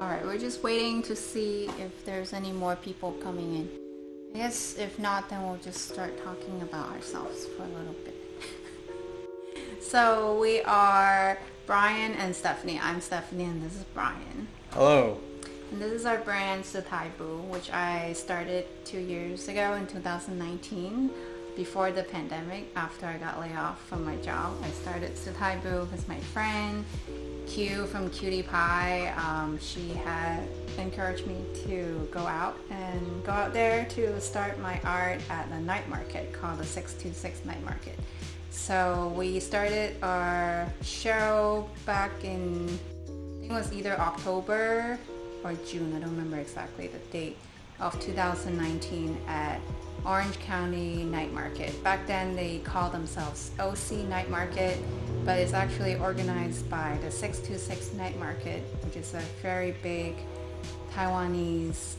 Alright, we're just waiting to see if there's any more people coming in. I guess if not, then we'll just start talking about ourselves for a little bit. So we are Bryan and Stephanie. I'm Stephanie and this is Bryan. Hello. And this is our brand Sutai, which I started 2 years ago in 2019, before the pandemic, after I got laid off from my job. I started Sutai because my friend Q from Cutie Pie, she had encouraged me to go out there to start my art at a night market called the 626 Night Market. So we started our show back in, I think it was either October or June, I don't remember exactly the date, of 2019 at Orange County Night Market. Back then they called themselves OC Night Market, but it's actually organized by the 626 Night Market, which is a very big Taiwanese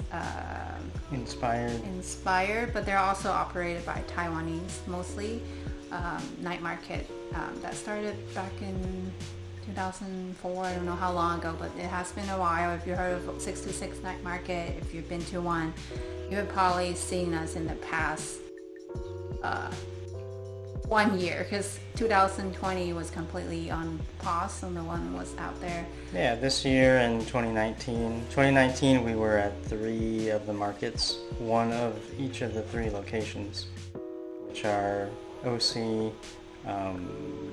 inspired, but they're also operated by Taiwanese mostly, night market that started back in 2004. I don't know how long ago, but it has been a while. If you heard of 626 Night Market, if you've been to one, you have probably seen us in the past 1 year, because 2020 was completely on pause, so no one was out there. Yeah, this year in 2019 we were at 3 of the markets, one of each of the 3 locations, which are OC,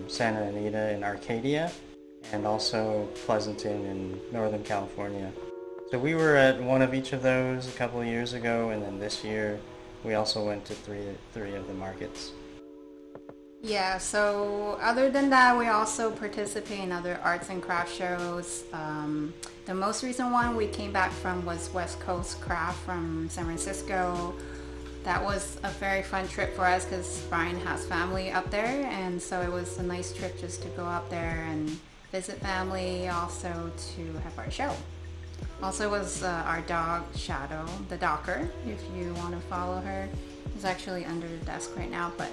Santa Anita in Arcadia, and also Pleasanton in Northern California. So we were at one of each of those a couple of years ago, and then this year we also went to three of the markets. Yeah, so other than that, we also participate in other arts and craft shows. The most recent one we came back from was West Coast Craft from San Francisco. That was a very fun trip for us because Bryan has family up there, and so it was a nice trip just to go up there and visit family, also to have our show. Also was our dog Shadow, the Docker, if you want to follow her. She's actually under the desk right now, but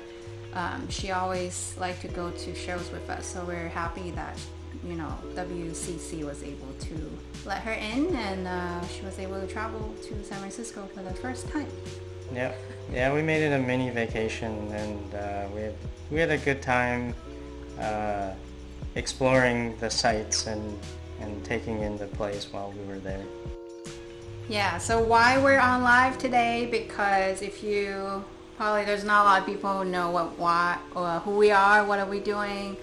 she always liked to go to shows with us, so we're happy that, you know, WCC was able to let her in, and she was able to travel to San Francisco for the first time. Yeah, we made it a mini vacation, and we had a good time exploring the sites and taking in the place while we were there. Yeah, so why we're on live today, because there's not a lot of people who know who we are, what are we doing,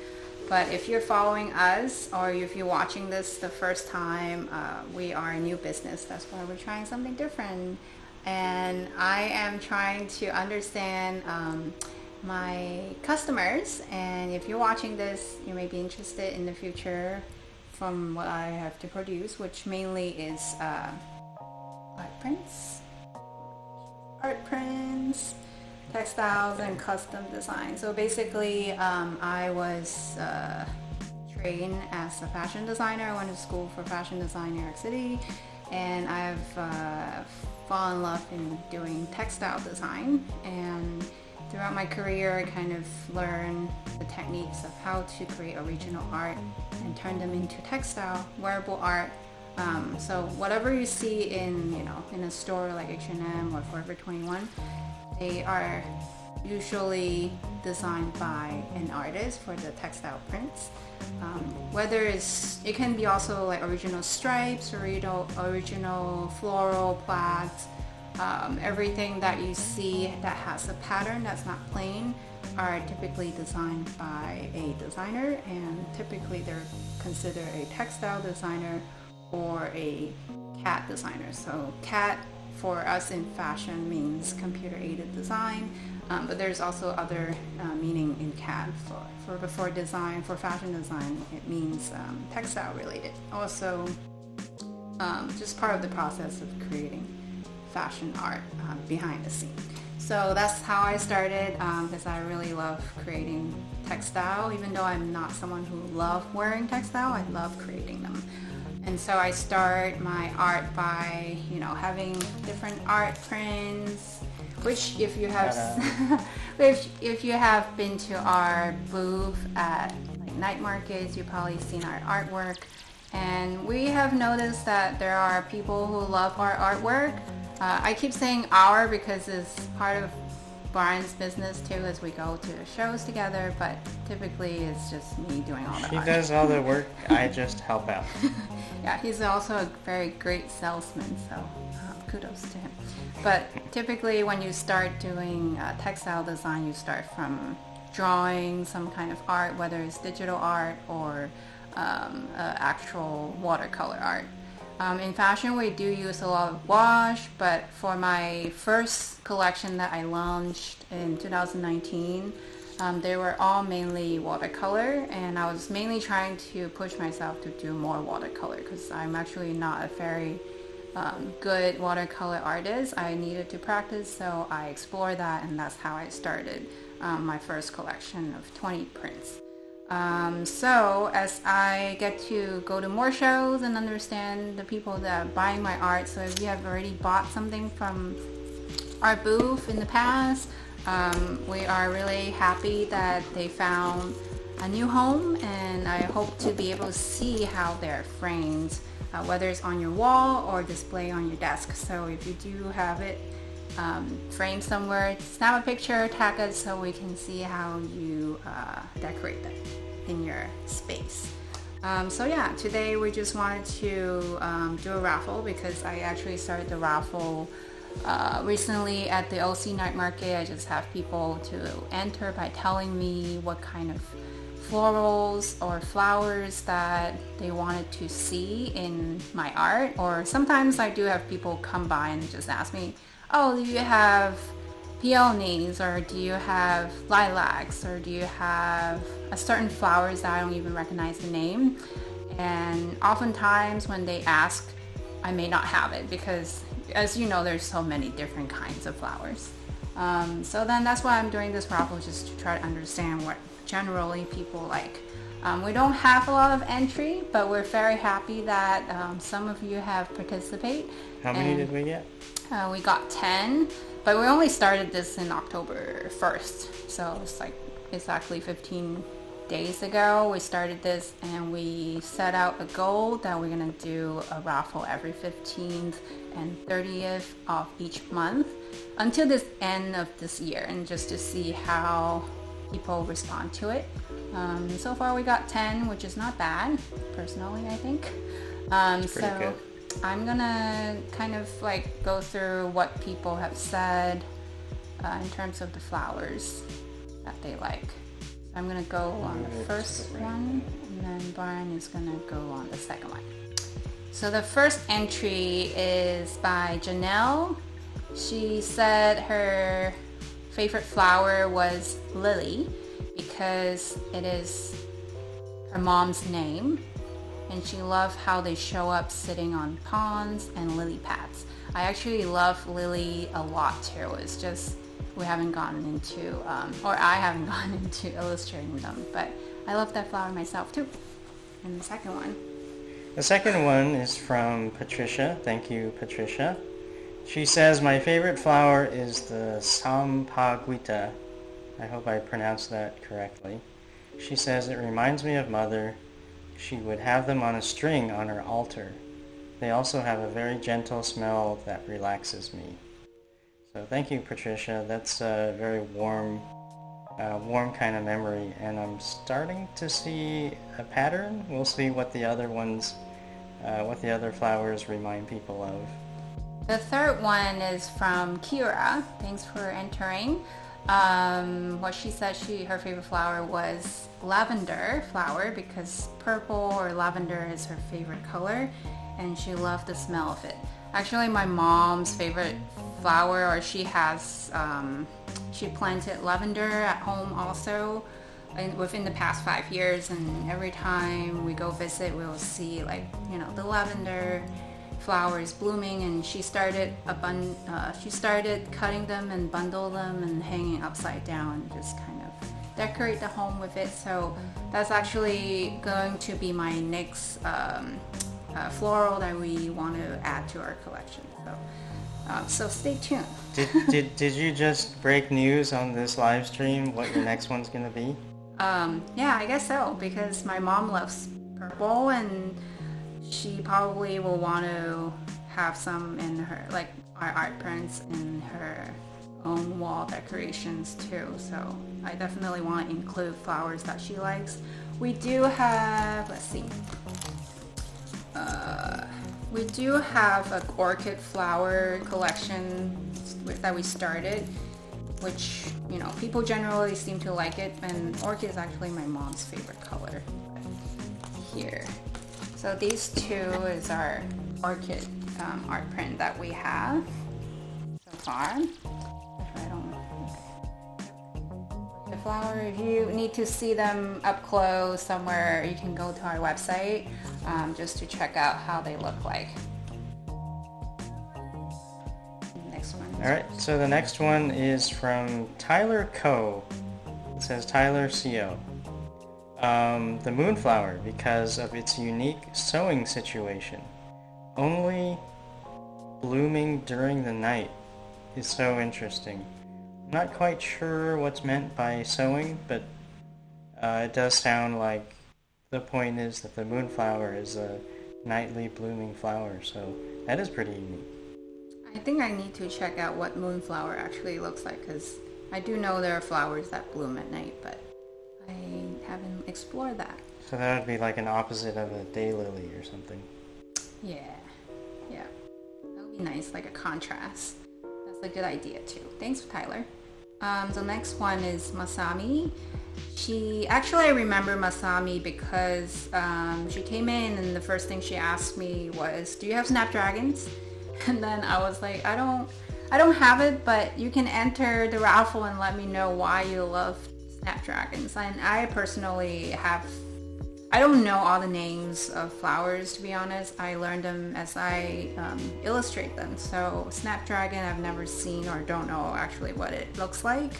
but if you're following us or if you're watching this the first time, we are a new business. That's why we're trying something different, and I am trying to understand my customers, and if you're watching this, you may be interested in the future from what I have to produce, which mainly is art prints, textiles, and custom design. So basically, I was trained as a fashion designer. I went to school for fashion design in New York City, and I've fallen in love in doing textile design. And throughout my career, I kind of learned the techniques of how to create original art and turn them into textile, wearable art. So whatever you see in a store like H&M or Forever 21, they are usually designed by an artist for the textile prints. Whether it can be also like original stripes, original floral plaids. Everything that you see that has a pattern that's not plain are typically designed by a designer, and typically they're considered a textile designer or a CAD designer. So CAD for us in fashion means computer aided design, but there's also other meaning in CAD for design, for fashion design. It means textile related. Also, just part of the process of creating fashion art behind the scene. So that's how I started, because I really love creating textile. Even though I'm not someone who loves wearing textile, I love creating them. And so I start my art by, having different art prints, which if you have if you have been to our booth at night markets, you've probably seen our artwork. And we have noticed that there are people who love our artwork. I keep saying our because it's part of Bryan's business too, as we go to shows together, but typically it's just me doing all the art. She does all the work, I just help out. Yeah, he's also a very great salesman, so kudos to him. But typically when you start doing textile design, you start from drawing some kind of art, whether it's digital art or actual watercolor art. In fashion, we do use a lot of wash, but for my first collection that I launched in 2019, they were all mainly watercolor, and I was mainly trying to push myself to do more watercolor because I'm actually not a very good watercolor artist. I needed to practice, so I explored that, and that's how I started my first collection of 20 prints. So as I get to go to more shows and understand the people that are buying my art, so if you have already bought something from our booth in the past, we are really happy that they found a new home, and I hope to be able to see how they're framed, whether it's on your wall or display on your desk. So if you do have it framed somewhere, snap a picture, tag us so we can see how you decorate them in your space. So yeah, today we just wanted to do a raffle because I actually started the raffle recently at the OC Night Market. I just have people to enter by telling me what kind of florals or flowers that they wanted to see in my art. Or sometimes I do have people come by and just ask me, oh, do you have peonies, or do you have lilacs, or do you have a certain flowers that I don't even recognize the name? And oftentimes when they ask, I may not have it because, as you know, there's so many different kinds of flowers. So then that's why I'm doing this raffle, just to try to understand what generally people like. We don't have a lot of entry, but we're very happy that some of you have participated. How many did we get? We got 10, but we only started this in October 1st, so it's like exactly 15 days ago we started this, and we set out a goal that we're gonna do a raffle every 15th and 30th of each month until this end of this year, and just to see how people respond to it. So far we got 10, which is not bad, personally, I think. It's pretty good. I'm gonna kind of like go through what people have said in terms of the flowers that they like. So I'm gonna go on the first one, and then Bryan is gonna go on the second one. So the first entry is by Janelle. She said her favorite flower was lily because it is her mom's name, and she loved how they show up sitting on ponds and lily pads. I actually love lily a lot too. It's just we haven't gotten into, or I haven't gotten into illustrating them, but I love that flower myself too. And the second one. The second one is from Patricia. Thank you, Patricia. She says, my favorite flower is the Sampaguita. I hope I pronounced that correctly. She says, it reminds me of Mother. She would have them on a string on her altar. They also have a very gentle smell that relaxes me. So thank you, Patricia. That's a very warm kind of memory, and I'm starting to see a pattern. We'll see what the other ones, what the other flowers remind people of. The third one is from Kira. Thanks for entering. What she said, her favorite flower was lavender flower because purple or lavender is her favorite color, and she loved the smell of it. Actually, my mom's favorite flower, or she has, she planted lavender at home also within the past 5 years, and every time we go visit, we'll see the lavender flowers blooming, and she started cutting them and bundle them and hanging upside down and just kind of decorate the home with it. So that's actually going to be my next floral that we want to add to our collection. So stay tuned. Did you just break news on this live stream what your next one's gonna be? Yeah, I guess so, because my mom loves purple, and she probably will want to have some in her, like our art prints in her own wall decorations too. So I definitely want to include flowers that she likes. We do have, let's see, we do have an orchid flower collection that we started, which, you know, people generally seem to like it, and orchid is actually my mom's favorite color. Here. So these two is our orchid art print that we have so far. If I don't, the flower, if you need to see them up close somewhere, you can go to our website just to check out how they look like. Next one. All right, so the next one is from Tyler Co. It says Tyler CO. The moonflower, because of its unique sowing situation. Only blooming during the night is so interesting. I'm not quite sure what's meant by sowing, but it does sound like the point is that the moonflower is a nightly blooming flower, so that is pretty unique. I think I need to check out what moonflower actually looks like, because I do know there are flowers that bloom at night, but I haven't explored that. So that would be like an opposite of a daylily or something. Yeah. That would be nice, like a contrast. That's a good idea too. Thanks, Tyler. The next one is Masami. I remember Masami because she came in and the first thing she asked me was, "Do you have snapdragons?" And then I was like, I don't have it, but you can enter the raffle and let me know why you love snapdragons. And I personally I don't know all the names of flowers, to be honest. I learned them as I illustrate them. So snapdragon I've never seen or don't know actually what it looks like.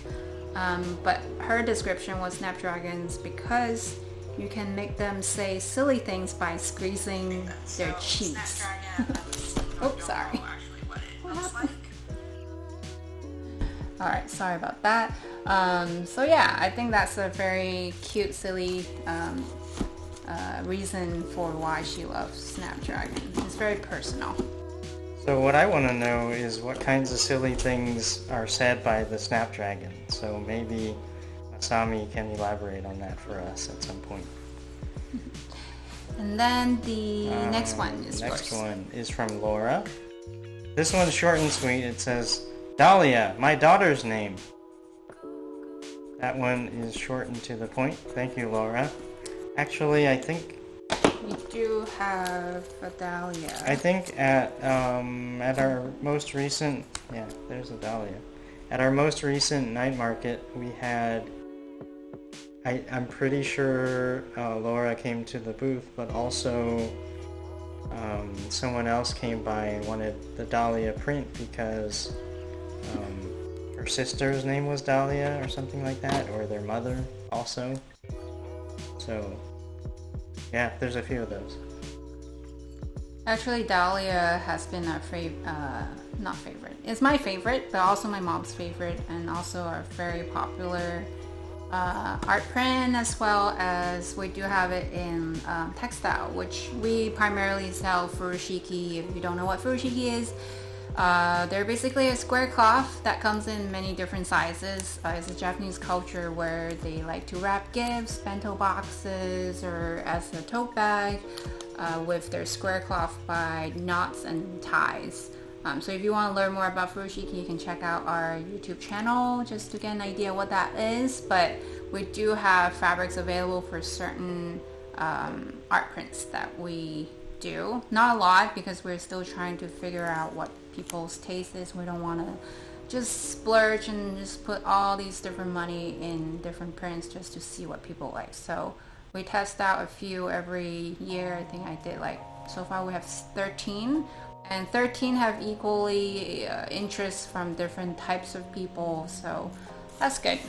But her description was snapdragons because you can make them say silly things by squeezing their cheeks. Oops, sorry. What happened? Alright, sorry about that. So yeah, I think that's a very cute, silly reason for why she loves snapdragon. It's very personal. So what I want to know is what kinds of silly things are said by the snapdragon. So maybe Masami can elaborate on that for us at some point. And then the next one is next yours. one is from Laura. This one's short and sweet. It says, Dahlia, my daughter's name. That one is short and to the point. Thank you, Laura. Actually, I think we do have a Dahlia. I think at our most recent, yeah, there's a Dahlia. At our most recent night market, we had, I'm pretty sure Laura came to the booth, but also someone else came by and wanted the Dahlia print because her sister's name was Dahlia or something like that, or their mother also. So, yeah, there's a few of those. Actually, Dahlia has been our not favorite. It's my favorite, but also my mom's favorite, and also our very popular art print, as well as we do have it in textile, which we primarily sell Furoshiki. If you don't know what Furoshiki is, they're basically a square cloth that comes in many different sizes. It's a Japanese culture where they like to wrap gifts, bento boxes, or as a tote bag with their square cloth by knots and ties. So if you want to learn more about Furoshiki, you can check out our YouTube channel just to get an idea what that is. But we do have fabrics available for certain art prints that we do. Not a lot, because we're still trying to figure out what people's taste is. We don't want to just splurge and just put all these different money in different prints just to see what people like. So we test out a few every year. I think I did so far we have 13. And 13 have equally interests from different types of people, so that's good.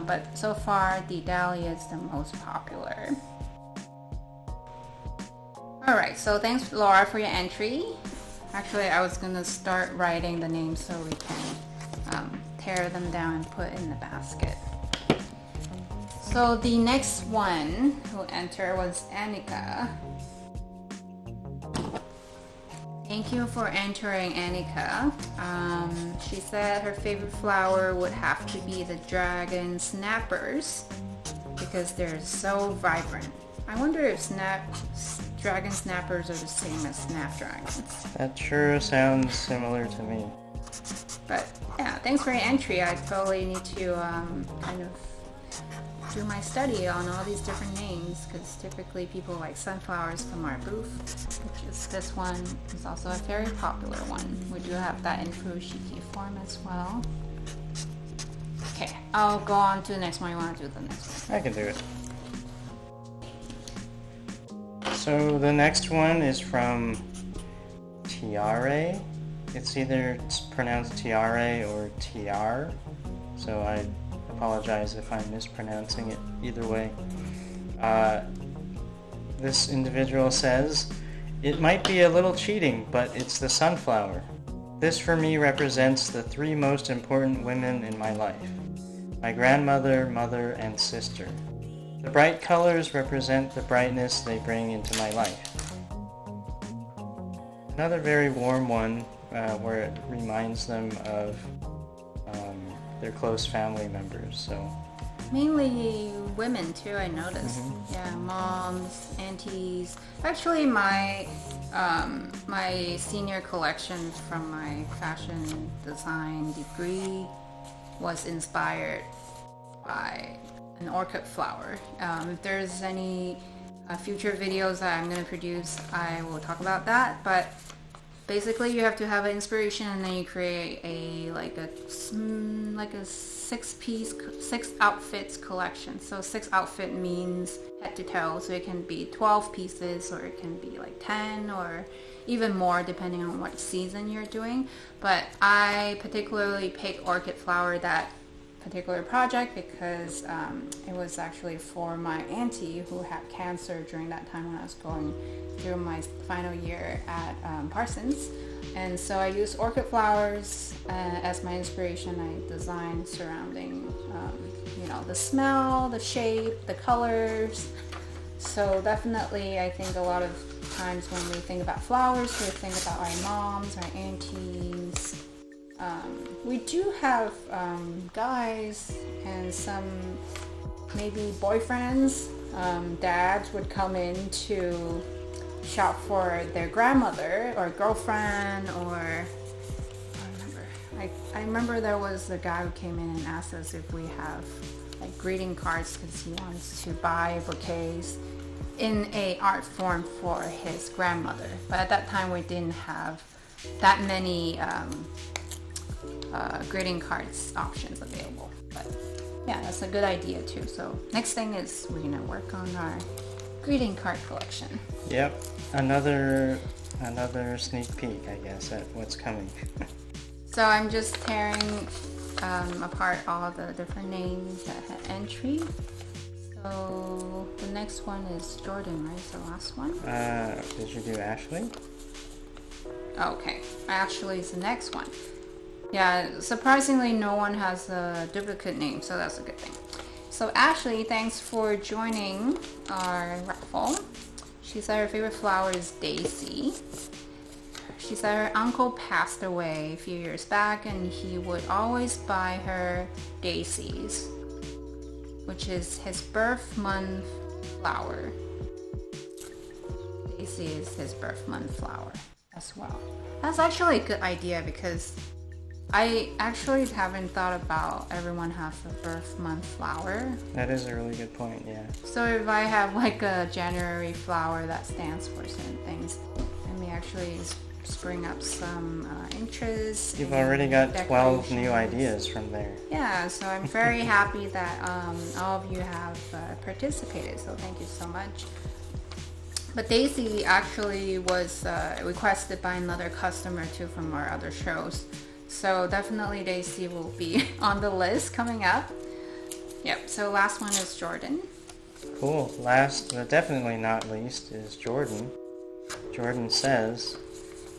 But so far, the Dahlia is the most popular. Alright, so thanks Laura for your entry. Actually, I was going to start writing the names so we can tear them down and put in the basket. So the next one who entered was Annika. Thank you for entering, Annika. She said her favorite flower would have to be the dragon snappers because they're so vibrant. I wonder if dragon snappers are the same as snapdragons. That sure sounds similar to me. But yeah, thanks for your entry. I totally need to kind of do my study on all these different names because typically people like sunflowers from our booth, which is this one is also a very popular one. We do have that in Furoshiki form as well. Okay, I'll go on to the next one. You want to do the next one? I can do it. So the next one is from Tiare. It's either pronounced Tiare or Tiar. So I apologize if I'm mispronouncing it either way. This individual says, "It might be a little cheating, but it's the sunflower. This for me represents the three most important women in my life. My grandmother, mother, and sister. The bright colors represent the brightness they bring into my life." Another very warm one where it reminds them of their close family members. So mainly women too, I noticed. Yeah, moms, aunties. Actually, my my senior collection from my fashion design degree was inspired by an orchid flower. If there's any future videos that I'm going to produce, I will talk about that. But basically, you have to have an inspiration, and then you create a six outfits collection. So 6 outfit means head to toe. So it can be 12 pieces, or it can be like 10, or even more depending on what season you're doing. But I particularly picked orchid flower that particular project because it was actually for my auntie who had cancer during that time when I was going through my final year at Parsons. And so I used orchid flowers as my inspiration. I designed surrounding the smell, the shape, the colors. So definitely I think a lot of times when we think about flowers, we think about our moms, our aunties. We do have guys and some maybe boyfriends, dads would come in to shop for their grandmother or girlfriend, or I remember there was a guy who came in and asked us if we have like greeting cards because he wants to buy bouquets in a art form for his grandmother. But at that time we didn't have that many greeting cards options available. But yeah, that's a good idea too. So next thing is we're gonna work on our greeting card collection. Yep, another sneak peek, I guess, at what's coming. So I'm just tearing apart all the different names that had entry. So the next one is Jordan, right? It's the last one. Did you do Ashley? Okay, Ashley is the next one. Yeah, surprisingly no one has a duplicate name, so that's a good thing. So Ashley, thanks for joining our raffle. She said her favorite flower is Daisy. She said her uncle passed away a few years back and he would always buy her daisies, which is his birth month flower. Daisy is his birth month flower as well. That's actually a good idea because I actually haven't thought about everyone has a birth month flower. That is a really good point, yeah. So if I have like a January flower that stands for certain things, I may actually spring up some interest. You've already got 12 new ideas from there. Yeah, so I'm very happy that all of you have participated, so thank you so much. But Daisy actually was requested by another customer too from our other shows. So definitely Daisy will be on the list coming up. Yep, so last one is Jordan. Cool. Last, but definitely not least, is Jordan. Jordan says,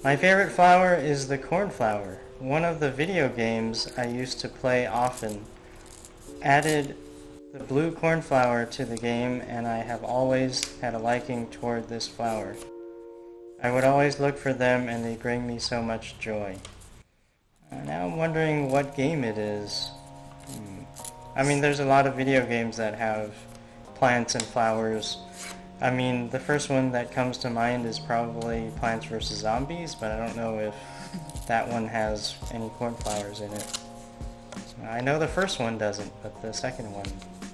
"My favorite flower is the cornflower. One of the video games I used to play often added the blue cornflower to the game, and I have always had a liking toward this flower. I would always look for them and they bring me so much joy. Now I'm wondering what game it is. I mean, there's a lot of video games that have plants and flowers. I mean, the first one that comes to mind is probably Plants vs. Zombies, but I don't know if that one has any cornflowers in it. I know the first one doesn't, but the second one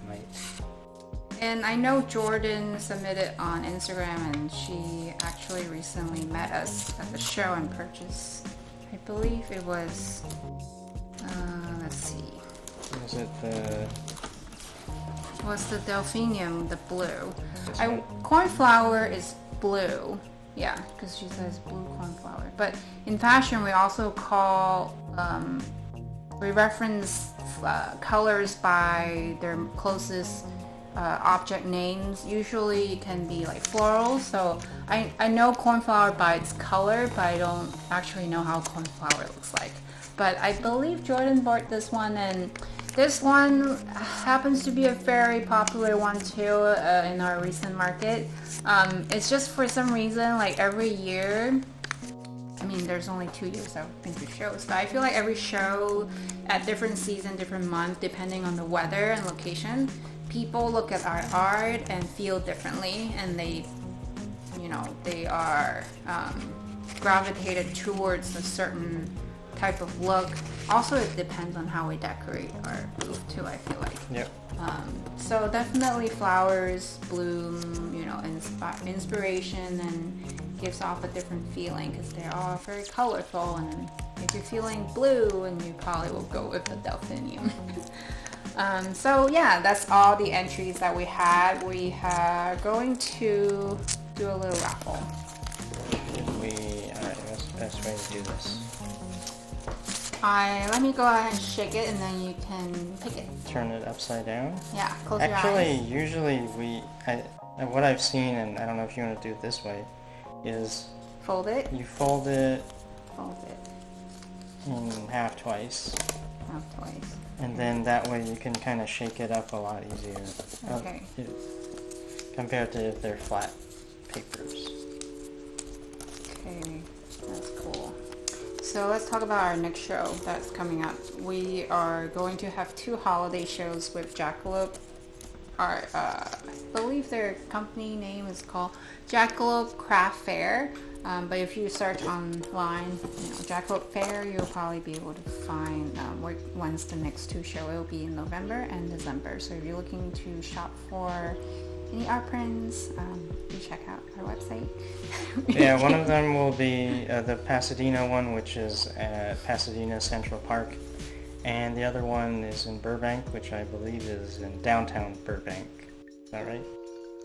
might. And I know Jordan submitted on Instagram, and she actually recently met us at the show and purchased, I believe it was, let's see. Was it the... It was the delphinium, the blue. Cornflower is blue. Yeah, because she says blue cornflower. But in fashion, we also call, we reference colors by their closest object names. Usually it can be like floral. So I know cornflower by its color, but I don't actually know how cornflower looks like. But I believe Jordan bought this one, and this one happens to be a very popular one too in our recent market. It's just for some reason, like every year, I mean, there's only 2 years I've been to shows, but I feel like every show at different season, different month, depending on the weather and location, people look at our art and feel differently, and they, you know, they are gravitated towards a certain type of look. Also, it depends on how we decorate our booth too, I feel like. Yep. So definitely flowers, bloom, you know, inspiration, and gives off a different feeling because they're all very colorful. And if you're feeling blue, and you probably will go with the delphinium. So yeah, that's all the entries that we had. We are going to do a little raffle. Alright, what's the best way to do this? Let me go ahead and shake it, and then you can pick it. Turn it upside down? Yeah, close your eyes. Actually, usually what I've seen, and I don't know if you want to do it this way, is Fold it. you fold it Fold it. in half twice. Half twice. And then that way you can kind of shake it up a lot easier. Okay. Compared to if they're flat papers. Okay, that's cool. So let's talk about our next show that's coming up. We are going to have 2 holiday shows with Jackalope Art. I believe their company name is called Jackalope Craft Fair. But if you search online, you know, Jackalope Fair, you'll probably be able to find when's the next 2 show. It will be in November and December. So if you're looking to shop for any art prints, do check out our website. Yeah, one of them will be the Pasadena one, which is at Pasadena Central Park. And the other one is in Burbank, which I believe is in downtown Burbank. Is that right?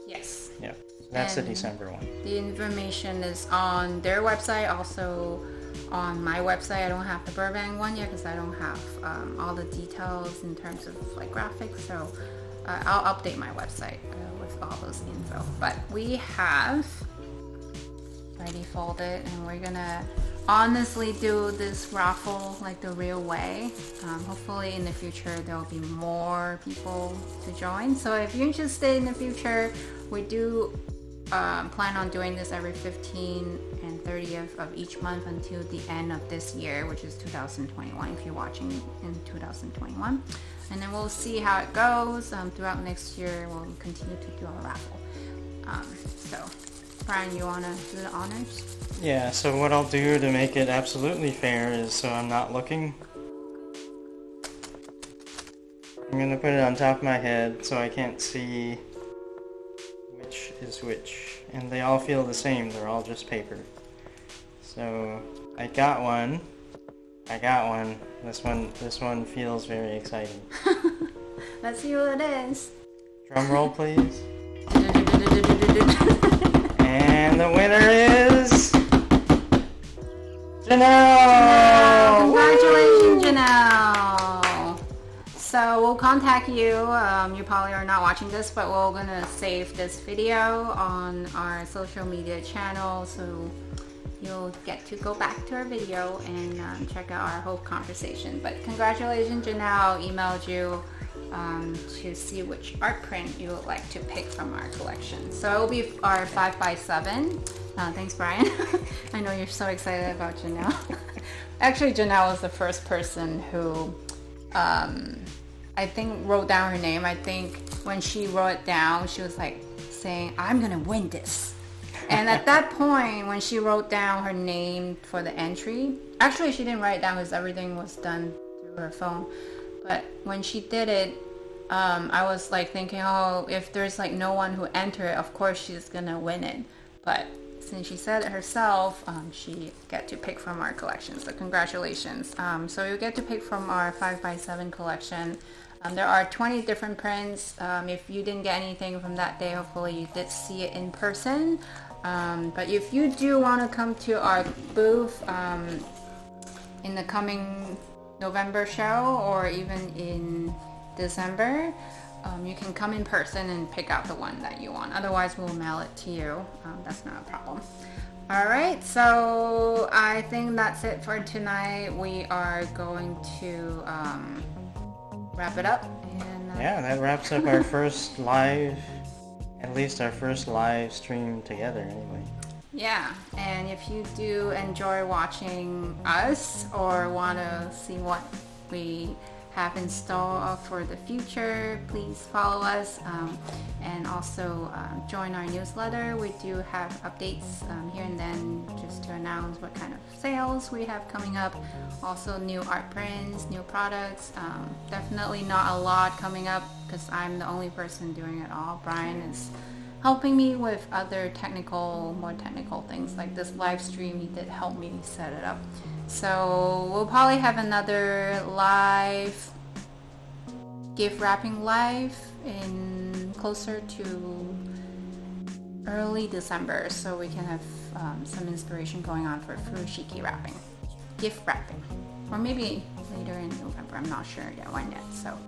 Yes. Yeah. That's the December one. The information is on their website, also on my website. I don't have the Burbank one yet because I don't have all the details in terms of like graphics. So I'll update my website with all those info. But we have already folded, and we're gonna honestly do this raffle like the real way. Hopefully in the future there will be more people to join. So if you're interested in the future, we do plan on doing this every 15th and 30th of each month until the end of this year, which is 2021 if you're watching in 2021. And then we'll see how it goes. Throughout next year we'll continue to do our raffle. So Bryan, you want to do the honors? Yeah, so what I'll do to make it absolutely fair is, so I'm not looking, I'm going to put it on top of my head so I can't see which is which. And they all feel the same, they're all just paper. So I got one. This one feels very exciting. Let's see what it is. Drum roll, please. And the winner is Janelle! Congratulations, Janelle! So we'll contact you. You probably are not watching this, but we're gonna save this video on our social media channel, so you'll get to go back to our video and check out our whole conversation. But congratulations, Janelle emailed you to see which art print you would like to pick from our collection. So it will be our 5x7. Thanks, Bryan. I know you're so excited about Janelle. Actually, Janelle was the first person who I think wrote down her name. I think when she wrote it down, she was like saying, "I'm gonna win this." And at that point, when she wrote down her name for the entry, actually she didn't write it down because everything was done through her phone. But when she did it, I was like thinking, oh, if there's like no one who entered it, of course she's gonna win it. But since she said it herself, she get to pick from our collection. So congratulations. So you get to pick from our 5x7 collection. There are 20 different prints. If you didn't get anything from that day, hopefully you did see it in person. But if you do want to come to our booth in the coming November show or even in December, you can come in person and pick out the one that you want. Otherwise, we'll mail it to you. That's not a problem. All right, so I think that's it for tonight. We are going to wrap it up. And, yeah, that wraps up our first live, at least our first live stream together anyway. Yeah, and if you do enjoy watching us or want to see what we have in store for the future, please follow us and also join our newsletter. We do have updates here and then just to announce what kind of sales we have coming up. Also new art prints, new products. Definitely not a lot coming up because I'm the only person doing it all. Bryan is helping me with other more technical things like this live stream. He did help me set it up. So we'll probably have another live gift wrapping live in closer to early December, so we can have some inspiration going on for Furoshiki wrapping, gift wrapping, or maybe later in November. I'm not sure yet when yet. So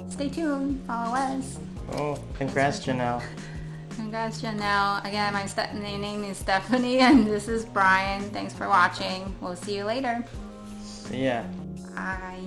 stay tuned. Follow us. Oh, congrats, Janelle. Congrats, Janelle. Again, my name is Stephanie, and this is Bryan. Thanks for watching. We'll see you later. See ya. Bye.